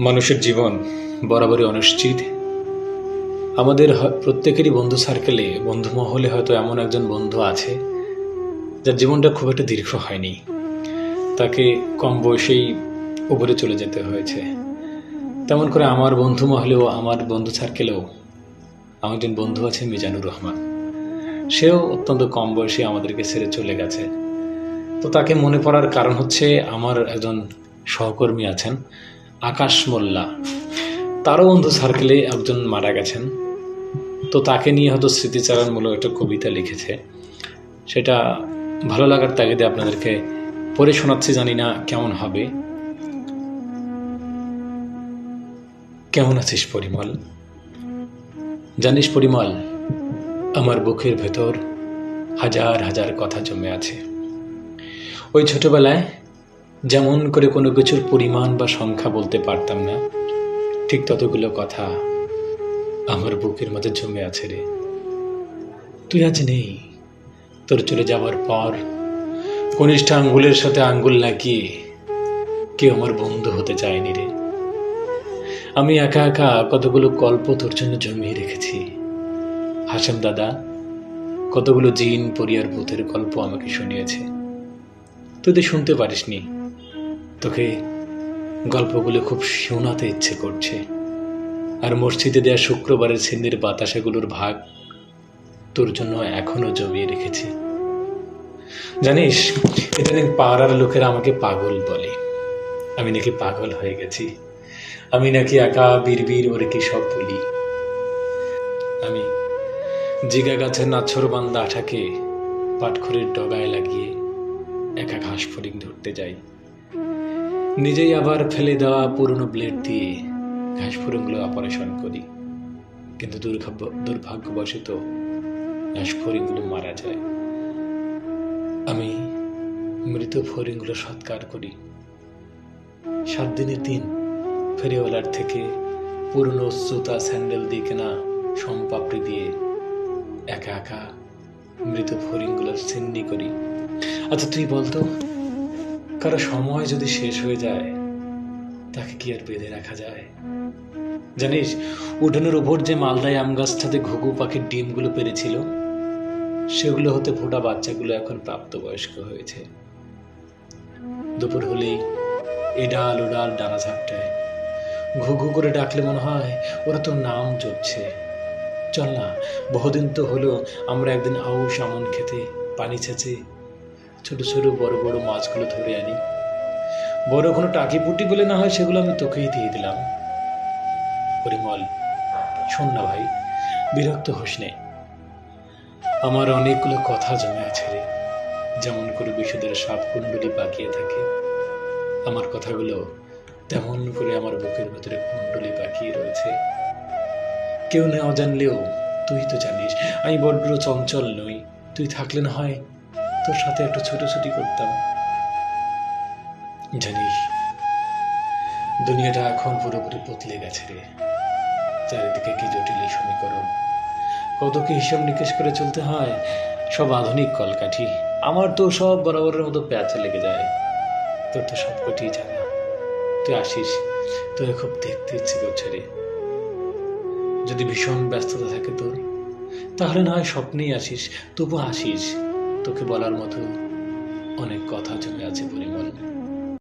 মানুষের জীবন বরাবরই অনিশ্চিত। আমাদের প্রত্যেকেরই বন্ধু সার্কেলে, বন্ধু মহলে হয়তো এমন একজন বন্ধু আছে যার জীবনটা খুব একটা দীর্ঘ হয়নি। তাকে কম বয়সেই উপরে চলে যেতে হয়েছে। তেমন করে আমার বন্ধু মহলেও, আমার বন্ধু সার্কেলেও আমার একজন বন্ধু আছে, মিজানুর রহমান। সেও অত্যন্ত কম বয়সে আমাদেরকে ছেড়ে চলে গেছে। তো তাকে মনে পড়ার কারণ হচ্ছে, আমার একজন সহকর্মী আছেন আকাশ মোল্লা, তারও বন্ধু সার্কেলে একজন মারা গেছেন। তো তাকে নিয়ে হয়তো স্মৃতিচারণমূলক একটা কবিতা লিখেছে। সেটা ভালো লাগার তাগিদে আপনাদেরকে পড়ে শোনাচ্ছি। জানি না কেমন হবে। কেমন আছিস পরিমল? জানিস পরিমল, আমার বুকের ভেতর হাজার হাজার কথা জমে আছে। ওই ছোটবেলায় যেমন করে কোনো কিছুর পরিমাণ বা সংখ্যা বলতে পারতাম না, ঠিক ততগুলো কথা আমার বুকের মাঝে জমে আছে রে। তুই আজ নেই। তোর চলে যাওয়ার পর কনিষ্ঠ আঙ্গুলের সাথে আঙ্গুল লাগিয়ে কেউ আমার বন্ধু হতে চায়নি রে। আমি একা একা কতগুলো গল্প তোর জন্য জমিয়ে রেখেছি। হাসেম দাদা কতগুলো জিন পরিয়ার ভূতের গল্প আমাকে শুনিয়েছে। তুই তো শুনতে পারিসনি। তোকে গল্পগুলো খুব শোনাতে ইচ্ছে করছে। আর মসজিদে দেয়া শুক্রবারের সিন্দির বাতাসাগুলোর ভাগ তোর জন্য এখনো জমিয়ে রেখেছি। জানিস, ইদানিং পাড়ার লোকেরা আমাকে পাগল বলে। আমি নাকি পাগল হয়ে গেছি। আমি নাকি একা বীর ওরে কি সব বলি। আমি জিগা গাছের নাছর বান্দা আঠাকে পাটখড়ির ডগায় লাগিয়ে একা ঘাস ফড়িং ধরতে যাই। নিজেই আবার ফেলে দেওয়া পুরনো ব্লেড দিয়ে ঘাস ফড়িংগুলো অপারেশন করি। কিন্তু দুর্ভাগ্যবশত ঘাস ফড়িংগুলো মারা যায়। আমি মৃত ফড়িংগুলো সৎকার করি। 7 দিনের দিন ফেরিওয়ালার থেকে পুরনো জুতা স্যান্ডেল দিয়ে কেনা সোমপাপড়ি দিয়ে একা একা মৃত ফড়িংগুলোর সিন্নি করি। আচ্ছা তুই বলতো, কারো সময় যদি শেষ হয়ে যায় তাকে কি আর বেঁধে রাখা যায়? জানিস, উঠোনের উপর যে মালদায় আম গাছটাতে ঘুঘু পাখির ডিমগুলো পেরেছিল, সেগুলো হতে ফোটা বাচ্চাগুলো এখন প্রাপ্তবয়স্ক হয়েছে। দুপুর হলেই এডাল ওডাল ডানা ঝাপটায়। ঘুঘু করে ডাকলে মনে হয় ওরা তোর নাম জপছে। চল না, বহুদিন তো হলো আমরা একদিন আউশ আমন খেতে পানি ছেঁচে ছোট ছোট বড় বড় মাছগুলো ধরে আনি। বড় কোনো টাকি পুটি বলে না হয় সেগুলো আমি তোকেই দিয়ে দিলাম। পরিমল শোন না ভাই, বিরক্ত হোস নে। আমার অনেকগুলো কথা জমে আছে রে। যেমন করে বিষুদের সাপ কুণ্ডলি পাকিয়ে থাকে, আমার কথাগুলো তেমন করে আমার বুকের ভেতরে কুণ্ডলি পাকিয়ে রয়েছে। কেউ না অজানলেও তুই তো জানিস আমি বড্ড চঞ্চল নই। তুই থাকলে না হয় তোর সাথে একটু ছুটোছুটি করতাম। জানিস, দুনিয়াটা এখন পুরোপুরি বদলে গেছে রে। চারিদিকে কি জটিল সমীকরণ, কত কি হিসাব নিকেশ করে চলতে হয়। সব আধুনিক কলকাঠি। আমার তো সব বরাবরের মতো প্যাঁচা লেগে যায়। তোর তো সব কটি জানা। তুই আসিস, তোর খুব দেখতে ইচ্ছে করছে রে। যদি ভীষণ ব্যস্ততা থাকে তোর, তাহলে না হয় স্বপ্নেই আসিস। তবু আসিস, তোকে বলার মতো অনেক কথা জমে আছে পরিমল।